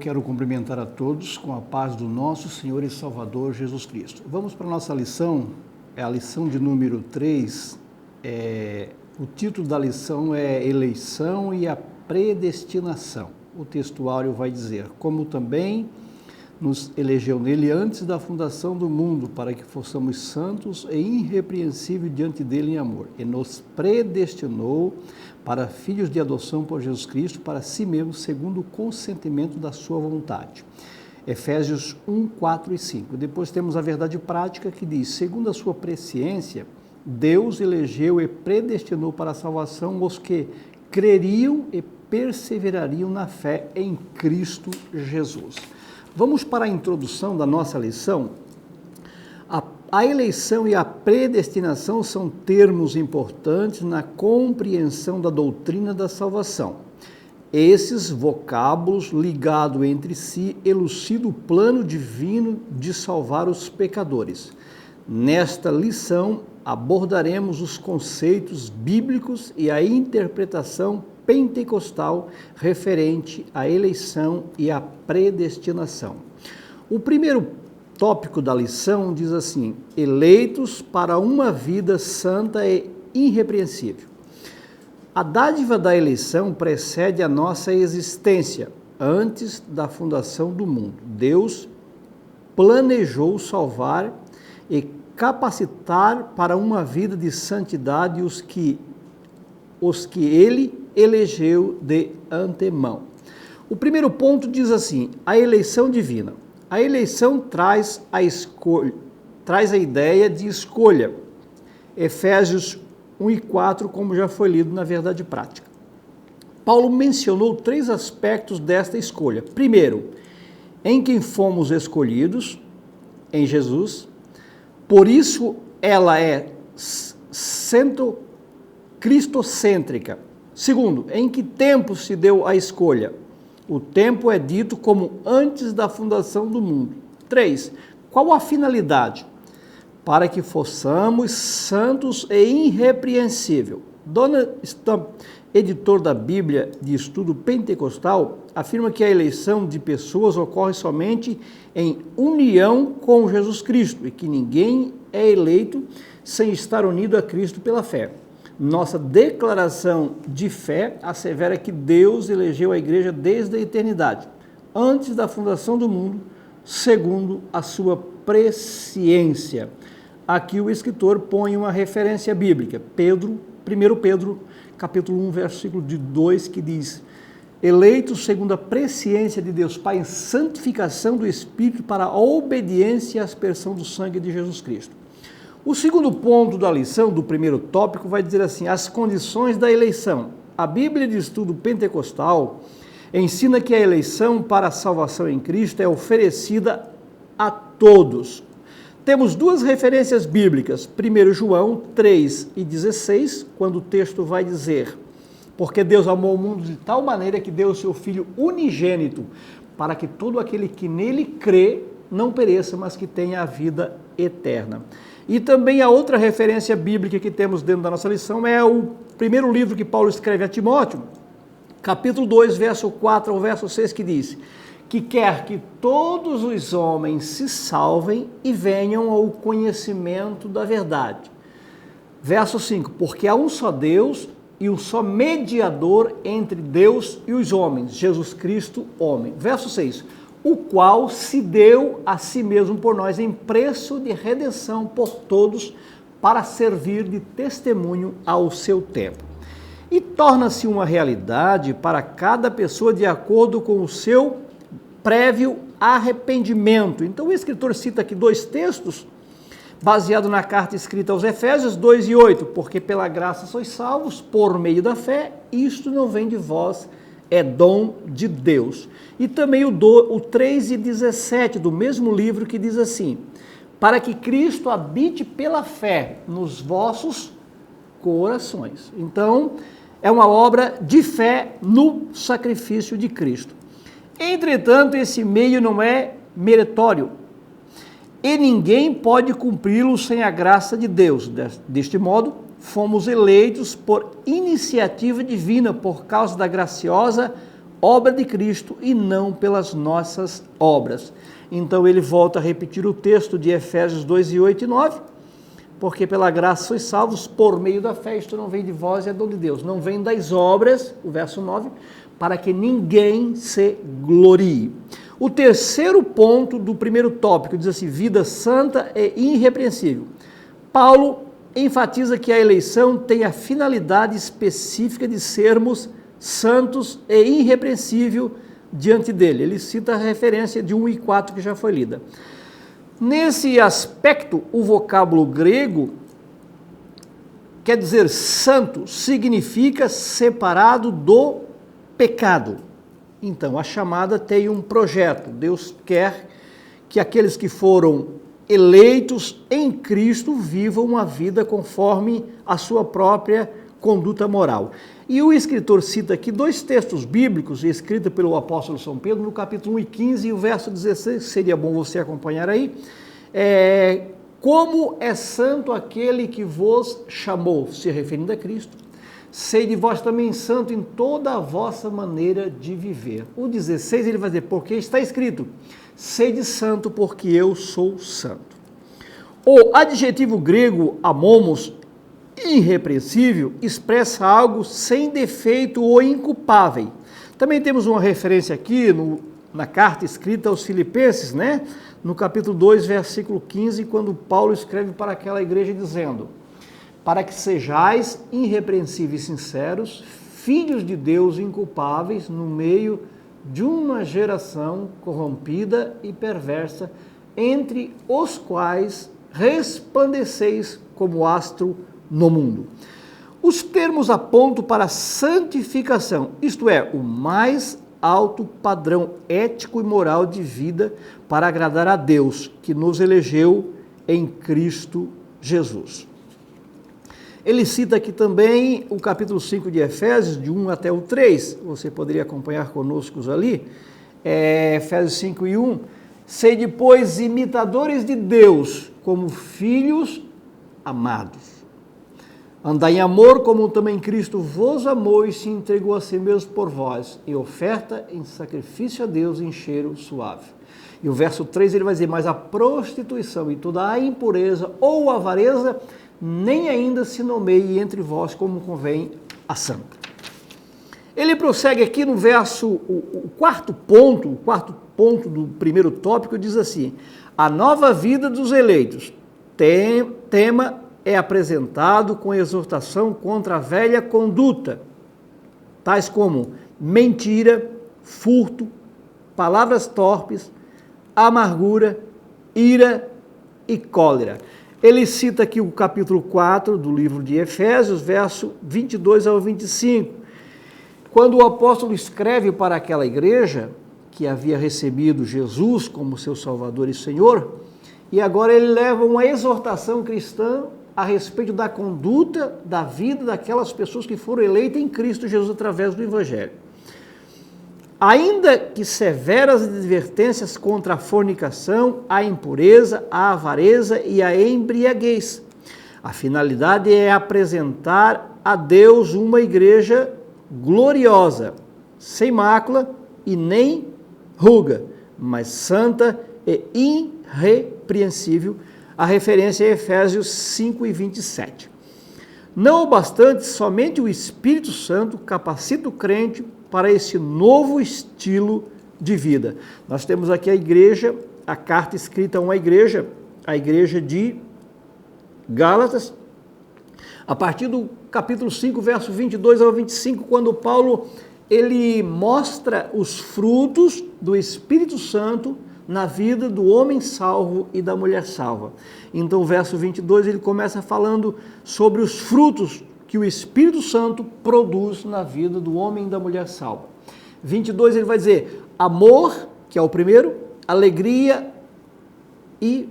quero cumprimentar a todos com a paz do nosso Senhor e Salvador Jesus Cristo. Vamos para a nossa lição, é a lição de número 3. O título da lição é Eleição e a Predestinação. O textuário vai dizer, como também nos elegeu nele antes da fundação do mundo, para que fossemos santos e irrepreensíveis diante dele em amor, e nos predestinou para filhos de adoção por Jesus Cristo, para si mesmo, segundo o consentimento da sua vontade. Efésios 1, 4 e 5. Depois temos a verdade prática que diz, segundo a sua presciência, Deus elegeu e predestinou para a salvação os que creriam e perseverariam na fé em Cristo Jesus. Vamos para a introdução da nossa lição. A eleição e a predestinação são termos importantes na compreensão da doutrina da salvação. Esses vocábulos ligados entre si elucidam o plano divino de salvar os pecadores. Nesta lição, abordaremos os conceitos bíblicos e a interpretação pentecostal referente à eleição e à predestinação. O primeiro tópico da lição diz assim, eleitos para uma vida santa e irrepreensível. A dádiva da eleição precede a nossa existência, antes da fundação do mundo. Deus planejou salvar e capacitar para uma vida de santidade os que ele elegeu de antemão. O primeiro ponto diz assim, a eleição divina. A eleição traz a ideia de escolha. Efésios 1 e 4, como já foi lido na verdade prática. Paulo mencionou 3 aspectos desta escolha. Primeiro, em quem fomos escolhidos, em Jesus. Por isso, ela é cristocêntrica. Segundo, em que tempo se deu a escolha? O tempo é dito como antes da fundação do mundo. 3. Qual a finalidade? Para que fossemos santos e irrepreensíveis. Donald Stump, editor da Bíblia de Estudo Pentecostal, afirma que a eleição de pessoas ocorre somente em união com Jesus Cristo e que ninguém é eleito sem estar unido a Cristo pela fé. Nossa declaração de fé assevera que Deus elegeu a igreja desde a eternidade, antes da fundação do mundo, segundo a sua presciência. Aqui o escritor põe uma referência bíblica, 1 Pedro, capítulo 1, versículo 2, que diz, eleitos segundo a presciência de Deus Pai em santificação do Espírito para a obediência e aspersão do sangue de Jesus Cristo. O segundo ponto da lição, do primeiro tópico, vai dizer assim, as condições da eleição. A Bíblia de Estudo Pentecostal ensina que a eleição para a salvação em Cristo é oferecida a todos. Temos 2 referências bíblicas, 1 João 3 e 16, quando o texto vai dizer, porque Deus amou o mundo de tal maneira que deu o seu Filho unigênito, para que todo aquele que nele crê não pereça, mas que tenha a vida eterna. E também a outra referência bíblica que temos dentro da nossa lição é o primeiro livro que Paulo escreve a Timóteo, capítulo 2, verso 4 ao verso 6, que diz, que quer que todos os homens se salvem e venham ao conhecimento da verdade. Verso 5, porque há um só Deus e um só mediador entre Deus e os homens, Jesus Cristo, homem. Verso 6, o qual se deu a si mesmo por nós em preço de redenção por todos, para servir de testemunho ao seu tempo. E torna-se uma realidade para cada pessoa de acordo com o seu prévio arrependimento. Então o escritor cita aqui 2 textos, baseado na carta escrita aos Efésios 2 e 8, porque pela graça sois salvos, por meio da fé, isto não vem de vós, é dom de Deus. E também o 3 e 17 do mesmo livro que diz assim, para que Cristo habite pela fé nos vossos corações. Então, é uma obra de fé no sacrifício de Cristo. Entretanto, esse meio não é meritório, e ninguém pode cumpri-lo sem a graça de Deus. Deste modo, fomos eleitos por iniciativa divina, por causa da graciosa obra de Cristo e não pelas nossas obras. Então ele volta a repetir o texto de Efésios 2, 8 e 9, porque pela graça sois salvos por meio da fé, isto não vem de vós, é dom de Deus, não vem das obras, o verso 9, para que ninguém se glorie. O terceiro ponto do primeiro tópico diz assim, vida santa e irrepreensível. Paulo enfatiza que a eleição tem a finalidade específica de sermos santos e irrepreensível diante dele. Ele cita a referência de 1 e 4 que já foi lida. Nesse aspecto, o vocábulo grego quer dizer santo, significa separado do pecado. Então, a chamada tem um projeto. Deus quer que aqueles que foram eleitos em Cristo vivam uma vida conforme a sua própria conduta moral. E o escritor cita aqui dois textos bíblicos escritos pelo apóstolo São Pedro, no capítulo 1 e 15 e o verso 16, seria bom você acompanhar aí. Como é santo aquele que vos chamou, se referindo a Cristo, sede vós também santo em toda a vossa maneira de viver. O 16 ele vai dizer, porque está escrito, sede santo porque eu sou santo. O adjetivo grego amomos, irrepreensível, expressa algo sem defeito ou inculpável. Também temos uma referência aqui na carta escrita aos Filipenses, né? No capítulo 2, versículo 15, quando Paulo escreve para aquela igreja dizendo, para que sejais irrepreensíveis e sinceros, filhos de Deus inculpáveis no meio de uma geração corrompida e perversa, entre os quais resplandeceis como astro no mundo. Os termos apontam para a santificação, isto é, o mais alto padrão ético e moral de vida para agradar a Deus, que nos elegeu em Cristo Jesus. Ele cita aqui também o capítulo 5 de Efésios, de 1 até o 3, você poderia acompanhar conosco ali, Efésios 5 e 1, sede, pois, imitadores de Deus, como filhos amados. Andai em amor, como também Cristo vos amou e se entregou a si mesmo por vós, em oferta, em sacrifício a Deus, em cheiro suave. E o verso 3 ele vai dizer, mas a prostituição e toda a impureza ou avareza, nem ainda se nomeie entre vós como convém a santo. Ele prossegue aqui no verso, o quarto ponto do primeiro tópico diz assim, a nova vida dos eleitos, tema é apresentado com exortação contra a velha conduta, tais como mentira, furto, palavras torpes, amargura, ira e cólera. Ele cita aqui o capítulo 4 do livro de Efésios, verso 22 ao 25. Quando o apóstolo escreve para aquela igreja que havia recebido Jesus como seu Salvador e Senhor, e agora ele leva uma exortação cristã a respeito da conduta, da vida daquelas pessoas que foram eleitas em Cristo Jesus através do Evangelho. Ainda que severas advertências contra a fornicação, a impureza, a avareza e a embriaguez. A finalidade é apresentar a Deus uma igreja gloriosa, sem mácula e nem ruga, mas santa e irrepreensível. A referência é Efésios 5 e 27. Não obstante, somente o Espírito Santo capacita o crente para esse novo estilo de vida. Nós temos aqui a igreja, a carta escrita a uma igreja, a igreja de Gálatas, a partir do capítulo 5, verso 22 ao 25, quando Paulo ele mostra os frutos do Espírito Santo na vida do homem salvo e da mulher salva. Então, o verso 22, ele começa falando sobre os frutos que o Espírito Santo produz na vida do homem e da mulher salva. 22, ele vai dizer, amor, que é o primeiro, alegria e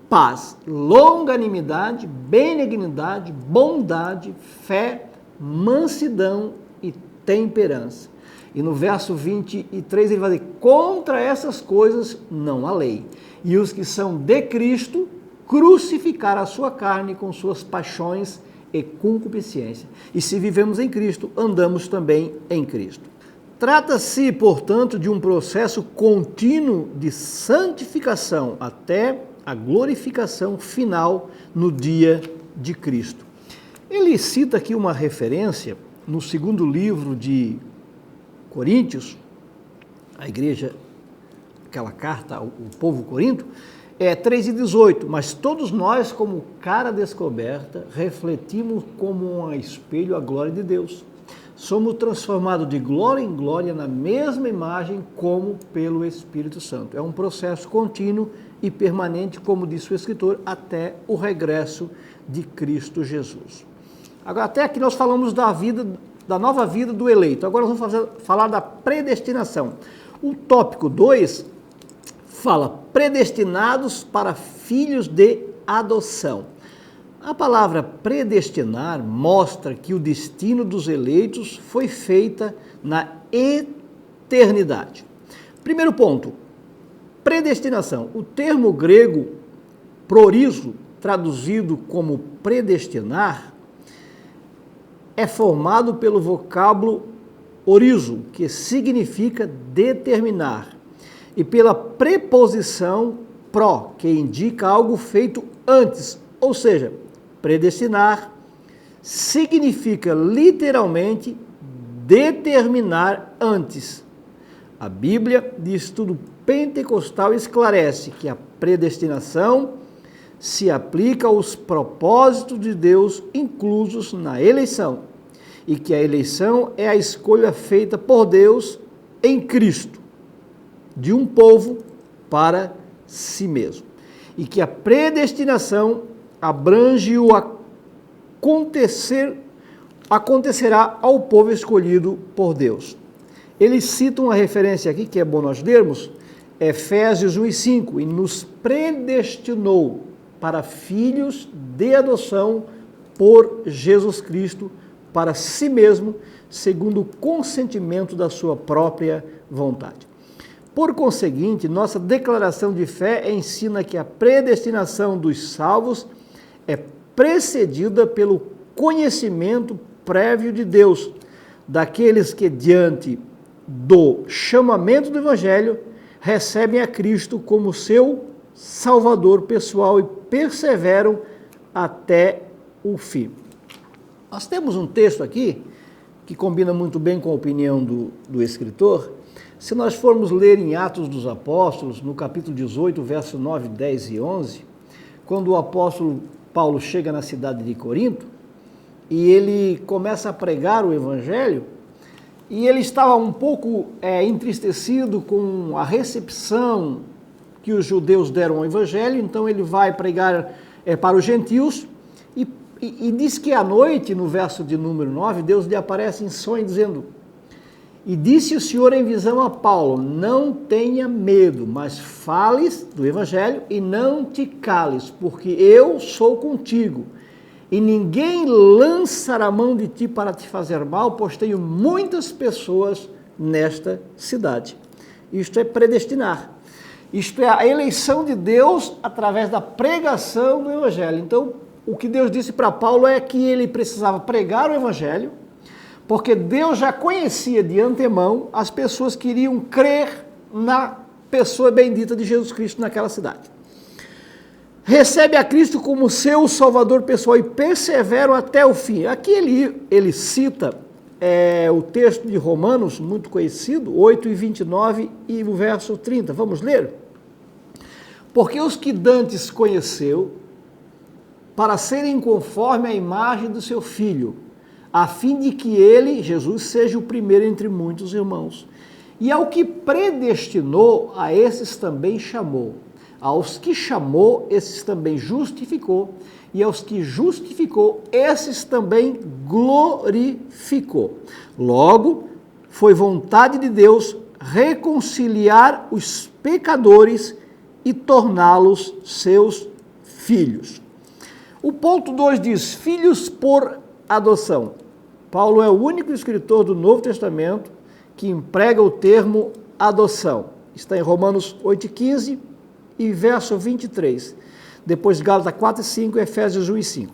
paz, longanimidade, benignidade, bondade, fé, mansidão e temperança. E no verso 23 ele vai dizer, contra essas coisas não há lei. E os que são de Cristo crucificaram a sua carne com suas paixões e concupiscência. E se vivemos em Cristo, andamos também em Cristo. Trata-se, portanto, de um processo contínuo de santificação até a glorificação final no dia de Cristo. Ele cita aqui uma referência no segundo livro de Coríntios, a igreja, aquela carta ao povo corinto, 3:18, mas todos nós, como cara descoberta, refletimos como um espelho a glória de Deus. Somos transformados de glória em glória na mesma imagem como pelo Espírito Santo. É um processo contínuo e permanente, como disse o escritor, até o regresso de Cristo Jesus. Agora, até aqui nós falamos da nova vida do eleito. Agora nós vamos falar da predestinação. O tópico 2 fala predestinados para filhos de adoção. A palavra predestinar mostra que o destino dos eleitos foi feita na eternidade. Primeiro ponto, predestinação. O termo grego prorizo, traduzido como predestinar, é formado pelo vocábulo orizo, que significa determinar, e pela preposição pró, que indica algo feito antes, ou seja, predestinar significa literalmente determinar antes. A Bíblia de Estudo Pentecostal esclarece que a predestinação se aplica aos propósitos de Deus inclusos na eleição, e que a eleição é a escolha feita por Deus em Cristo, de um povo para si mesmo. E que a predestinação abrange o acontecerá ao povo escolhido por Deus. Eles citam uma referência aqui, que é bom nós lermos, Efésios 1:5, e nos predestinou para filhos de adoção por Jesus Cristo, para si mesmo, segundo o consentimento da sua própria vontade. Por conseguinte, nossa declaração de fé ensina que a predestinação dos salvos é precedida pelo conhecimento prévio de Deus, daqueles que, diante do chamamento do Evangelho, recebem a Cristo como seu Salvador pessoal e perseveram até o fim. Nós temos um texto aqui que combina muito bem com a opinião do escritor. Se nós formos ler em Atos dos Apóstolos, no capítulo 18, verso 9, 10 e 11, quando o apóstolo Paulo chega na cidade de Corinto e ele começa a pregar o Evangelho, e ele estava um pouco entristecido com a recepção que os judeus deram ao Evangelho, então ele vai pregar para os gentios, e diz que à noite, no verso de número 9, Deus lhe aparece em sonho dizendo: e disse o Senhor em visão a Paulo, não tenha medo, mas fales do Evangelho e não te cales, porque eu sou contigo, e ninguém lançará mão de ti para te fazer mal, pois tenho muitas pessoas nesta cidade. Isto é predestinar. Isto é a eleição de Deus através da pregação do Evangelho. Então, o que Deus disse para Paulo é que ele precisava pregar o Evangelho, porque Deus já conhecia de antemão as pessoas que iriam crer na pessoa bendita de Jesus Cristo naquela cidade. Recebe a Cristo como seu Salvador pessoal e perseveram até o fim. Aqui ele cita o texto de Romanos, muito conhecido, 8:29 e o verso 30. Vamos ler? Porque os que dantes conheceu, para serem conforme a imagem do seu Filho, a fim de que ele, Jesus, seja o primeiro entre muitos irmãos. E ao que predestinou, a esses também chamou. Aos que chamou, esses também justificou. E aos que justificou, esses também glorificou. Logo, foi vontade de Deus reconciliar os pecadores e torná-los seus filhos. O ponto 2 diz, filhos por adoção. Paulo é o único escritor do Novo Testamento que emprega o termo adoção. Está em Romanos 8:15 e verso 23. Depois Gálatas 4:5 e Efésios 1:5.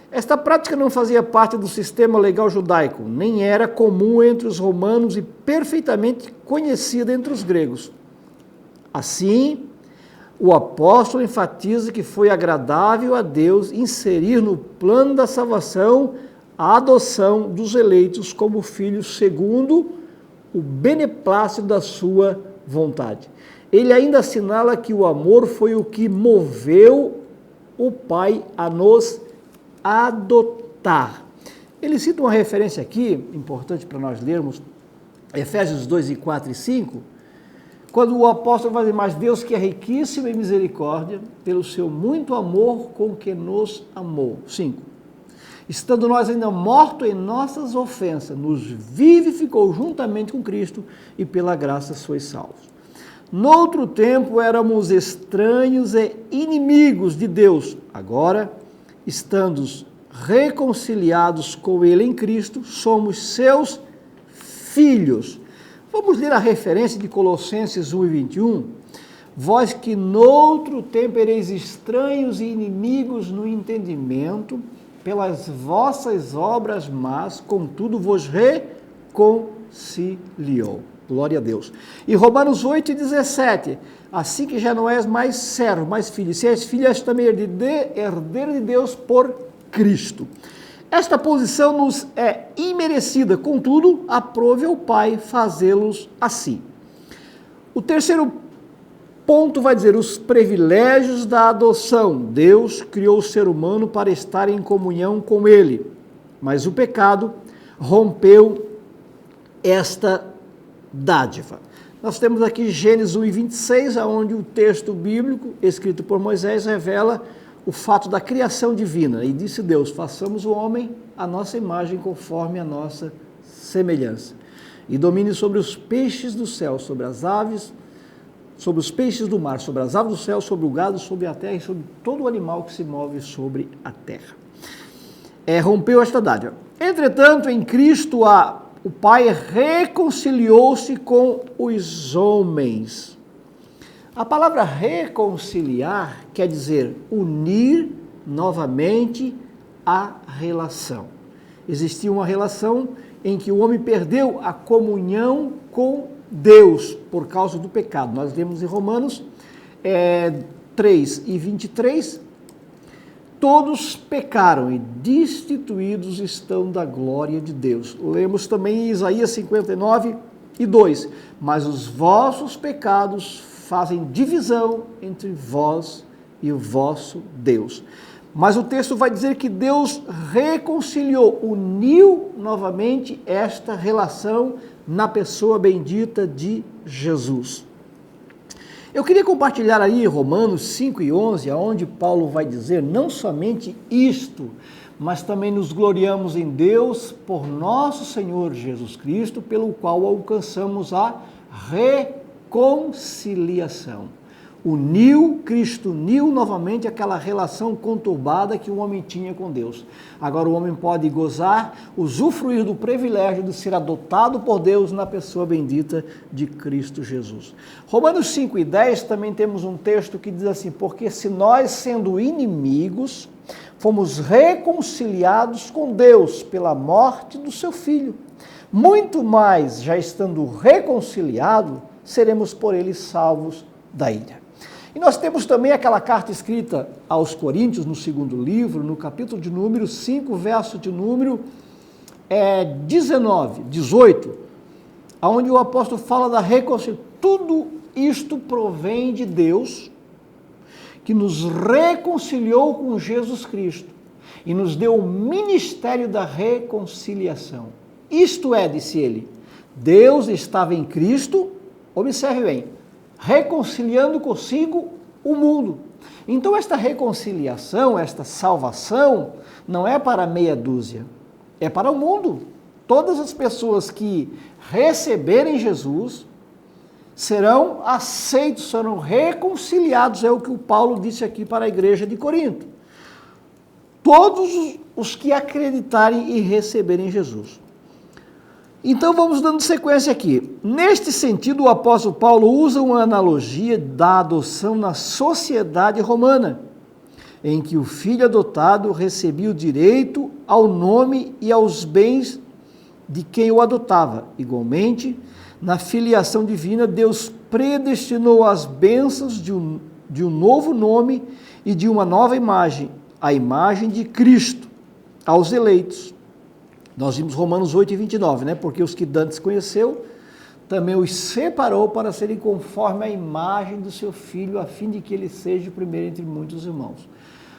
Esta prática não fazia parte do sistema legal judaico, nem era comum entre os romanos e perfeitamente conhecida entre os gregos. Assim, o apóstolo enfatiza que foi agradável a Deus inserir no plano da salvação a adoção dos eleitos como filhos segundo o beneplácito da sua vontade. Ele ainda assinala que o amor foi o que moveu o Pai a nos adotar. Ele cita uma referência aqui, importante para nós lermos, Efésios 2, 4 e 5, quando o apóstolo vai dizer, mas Deus que é riquíssimo em misericórdia, pelo seu muito amor com que nos amou. 5. Estando nós ainda mortos em nossas ofensas, nos vivificou juntamente com Cristo e pela graça sois salvos. Noutro tempo éramos estranhos e inimigos de Deus. Agora, estando reconciliados com Ele em Cristo, somos seus filhos. Vamos ler a referência de Colossenses 1 e 21. Vós que noutro tempo ereis estranhos e inimigos no entendimento, pelas vossas obras más, contudo vos reconciliou. Glória a Deus. E Romanos 8 e 17, assim que já não és mais servo, mas filho, se és filho, és também herdeiro de Deus por Cristo. Esta posição nos é imerecida, contudo, aprove ao Pai fazê-los assim. O terceiro ponto vai dizer, os privilégios da adoção. Deus criou o ser humano para estar em comunhão com Ele, mas o pecado rompeu esta dádiva. Nós temos aqui Gênesis 1 e 26, onde o texto bíblico, escrito por Moisés, revela o fato da criação divina. E disse Deus, façamos o homem à nossa imagem, conforme a nossa semelhança. E domine sobre os peixes do céu, sobre as aves, sobre os peixes do mar, sobre as aves do céu, sobre o gado, sobre a terra e sobre todo o animal que se move sobre a terra. Rompeu esta dádiva. Entretanto, em Cristo, o Pai reconciliou-se com os homens. A palavra reconciliar quer dizer unir novamente a relação. Existia uma relação em que o homem perdeu a comunhão com Deus por causa do pecado. Nós lemos em Romanos 3 e 23, todos pecaram e destituídos estão da glória de Deus. Lemos também em Isaías 59 e 2, mas os vossos pecados fazem divisão entre vós e o vosso Deus. Mas o texto vai dizer que Deus reconciliou, uniu novamente esta relação na pessoa bendita de Jesus. Eu queria compartilhar aí Romanos 5 e 11, onde Paulo vai dizer não somente isto, mas também nos gloriamos em Deus por nosso Senhor Jesus Cristo, pelo qual alcançamos a reconciliação. Cristo uniu novamente aquela relação conturbada que o homem tinha com Deus. Agora o homem pode gozar, usufruir do privilégio de ser adotado por Deus na pessoa bendita de Cristo Jesus. Romanos 5 e 10 também temos um texto que diz assim, porque se nós, sendo inimigos, fomos reconciliados com Deus pela morte do seu Filho, muito mais, já estando reconciliados, seremos por ele salvos da ira. E nós temos também aquela carta escrita aos Coríntios, no segundo livro, no capítulo de número 5, verso de número 18, onde o apóstolo fala da reconciliação. Tudo isto provém de Deus, que nos reconciliou com Jesus Cristo e nos deu o ministério da reconciliação. Isto é, disse ele, Deus estava em Cristo, observe bem, reconciliando consigo o mundo. Então esta reconciliação, esta salvação, não é para meia dúzia, é para o mundo. Todas as pessoas que receberem Jesus serão aceitos, serão reconciliados, é o que o Paulo disse aqui para a igreja de Corinto. Todos os que acreditarem e receberem Jesus. Então vamos dando sequência aqui. Neste sentido, o apóstolo Paulo usa uma analogia da adoção na sociedade romana. em que o filho adotado recebia o direito ao nome e aos bens de quem o adotava. Igualmente, na filiação divina, Deus predestinou as bênçãos de um novo nome e de uma nova imagem, a imagem de Cristo, aos eleitos. Nós vimos Romanos 8 e 29, né? Porque os que dantes conheceu, também os separou para serem conforme a imagem do seu Filho, a fim de que ele seja o primeiro entre muitos irmãos.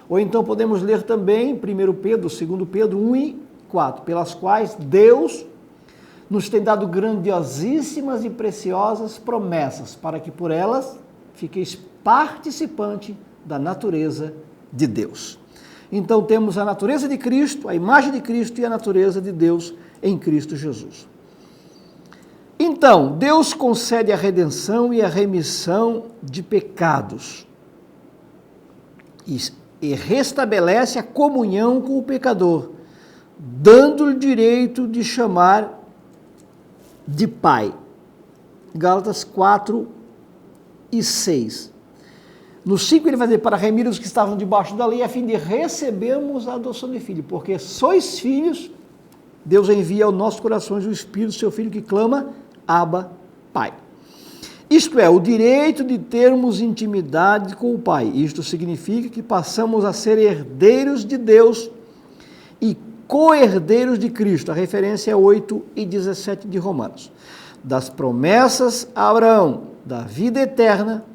Ou então podemos ler também 1 Pedro, 2 Pedro 1 e 4, pelas quais Deus nos tem dado grandiosíssimas e preciosas promessas, para que por elas fiqueis participante da natureza de Deus. Então temos a natureza de Cristo, a imagem de Cristo e a natureza de Deus em Cristo Jesus. Então, Deus concede a redenção e a remissão de pecados e restabelece a comunhão com o pecador, dando-lhe o direito de chamar de Pai. Gálatas 4 e 6. No 5 ele vai dizer, para remir os que estavam debaixo da lei, a fim de recebermos a adoção de filho, porque sois filhos, Deus envia aos nossos corações o Espírito do seu Filho que clama, Abba, Pai. Isto é, o direito de termos intimidade com o Pai. Isto significa que passamos a ser herdeiros de Deus e co-herdeiros de Cristo. A referência é 8 e 17 de Romanos. Das promessas a Abraão, da vida eterna,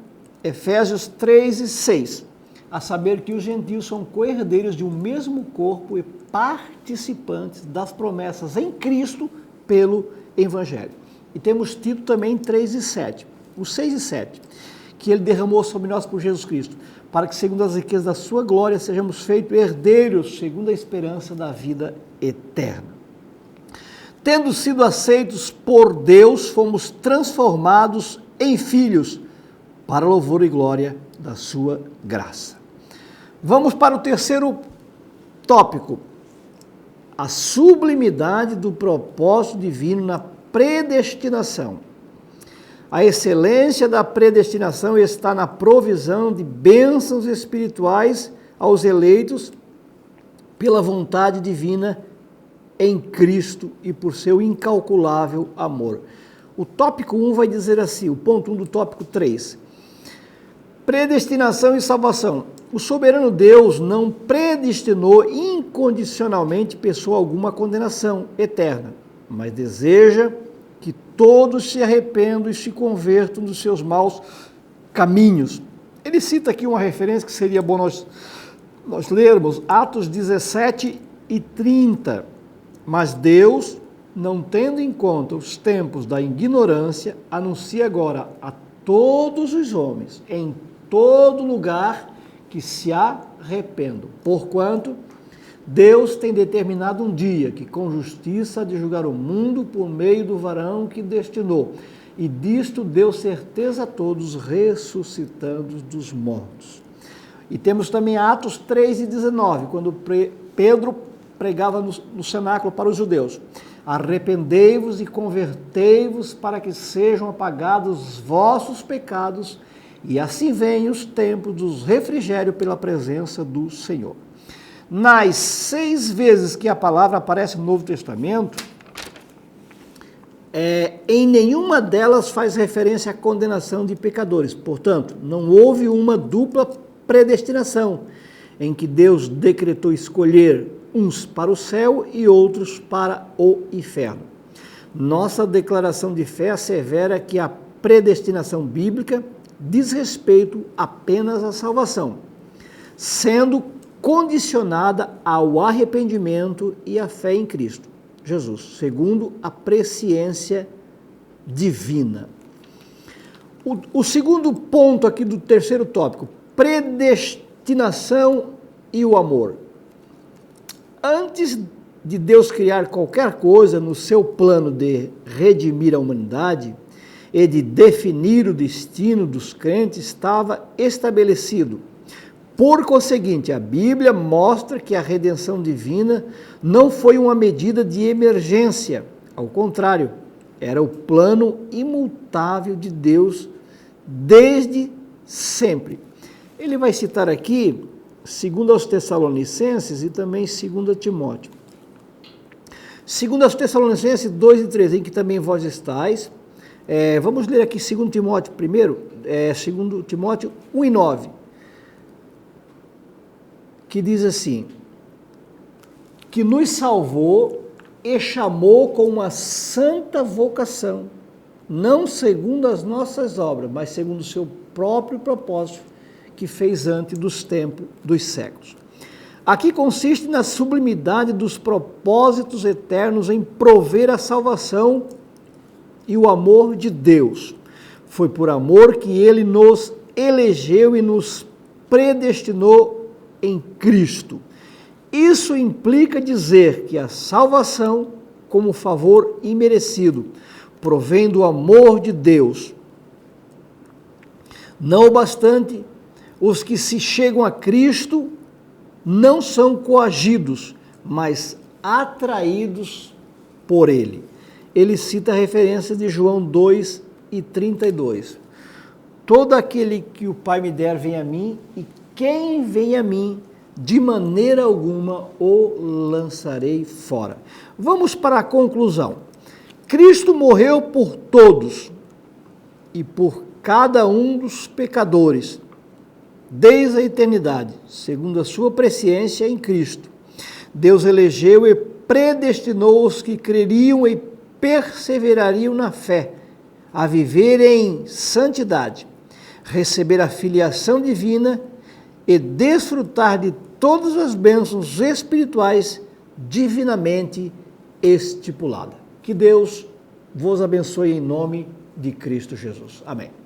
Efésios 3 e 6. A saber que os gentios são co-herdeiros de um mesmo corpo e participantes das promessas em Cristo pelo Evangelho. E temos Tito também 3 e 7. Os 6 e 7, que ele derramou sobre nós por Jesus Cristo, para que, segundo as riquezas da sua glória, sejamos feitos herdeiros, segundo a esperança da vida eterna. Tendo sido aceitos por Deus, fomos transformados em filhos, para louvor e glória da sua graça. Vamos para o terceiro tópico, a sublimidade do propósito divino na predestinação. A excelência da predestinação está na provisão de bênçãos espirituais aos eleitos pela vontade divina em Cristo e por seu incalculável amor. O tópico 1 vai dizer assim, o ponto 1 do tópico 3. Predestinação e salvação. O soberano Deus não predestinou incondicionalmente pessoa alguma à condenação eterna, mas deseja que todos se arrependam e se convertam dos seus maus caminhos. Ele cita aqui uma referência que seria bom nós lermos, Atos 17 e 30. Mas Deus, não tendo em conta os tempos da ignorância, anuncia agora a todos os homens, em todo lugar, que se arrependam. Porquanto Deus tem determinado um dia que com justiça há de julgar o mundo por meio do varão que destinou. E disto deu certeza a todos, ressuscitando dos mortos. E temos também Atos 3 e 19, quando Pedro pregava no cenáculo para os judeus. Arrependei-vos e convertei-vos para que sejam apagados os vossos pecados e assim venham os tempos dos refrigério pela presença do Senhor. Nas 6 vezes que a palavra aparece no Novo Testamento, em nenhuma delas faz referência à condenação de pecadores. Portanto, não houve uma dupla predestinação, em que Deus decretou escolher uns para o céu e outros para o inferno. Nossa declaração de fé assevera que a predestinação bíblica diz respeito apenas à salvação, sendo condicionada ao arrependimento e à fé em Cristo Jesus, segundo a presciência divina. O segundo ponto aqui do terceiro tópico, predestinação e o amor. Antes de Deus criar qualquer coisa no seu plano de redimir a humanidade e de definir o destino dos crentes, estava estabelecido. Por conseguinte, a Bíblia mostra que a redenção divina não foi uma medida de emergência. Ao contrário, era o plano imutável de Deus desde sempre. Ele vai citar aqui 2 aos Tessalonicenses e também 2 Timóteo. 2 aos Tessalonicenses 2 e 3, em que também vós estáis. Vamos ler aqui 2 Timóteo primeiro, 2 Timóteo 1 e 9, que diz assim, que nos salvou e chamou com uma santa vocação, não segundo as nossas obras, mas segundo o seu próprio propósito, que fez antes dos tempos dos séculos. Aqui consiste na sublimidade dos propósitos eternos em prover a salvação e o amor de Deus. Foi por amor que ele nos elegeu e nos predestinou em Cristo. Isso implica dizer que a salvação, como favor imerecido, provém do amor de Deus. Não obstante, os que se chegam a Cristo não são coagidos, mas atraídos por Ele. Ele cita a referência de João 2 e 32. Todo aquele que o Pai me der vem a mim, e quem vem a mim, de maneira alguma o lançarei fora. Vamos para a conclusão. Cristo morreu por todos e por cada um dos pecadores, desde a eternidade, segundo a sua presciência em Cristo. Deus elegeu e predestinou os que creriam e perseverariam na fé, a viver em santidade, receber a filiação divina e desfrutar de todas as bênçãos espirituais divinamente estipuladas. Que Deus vos abençoe em nome de Cristo Jesus. Amém.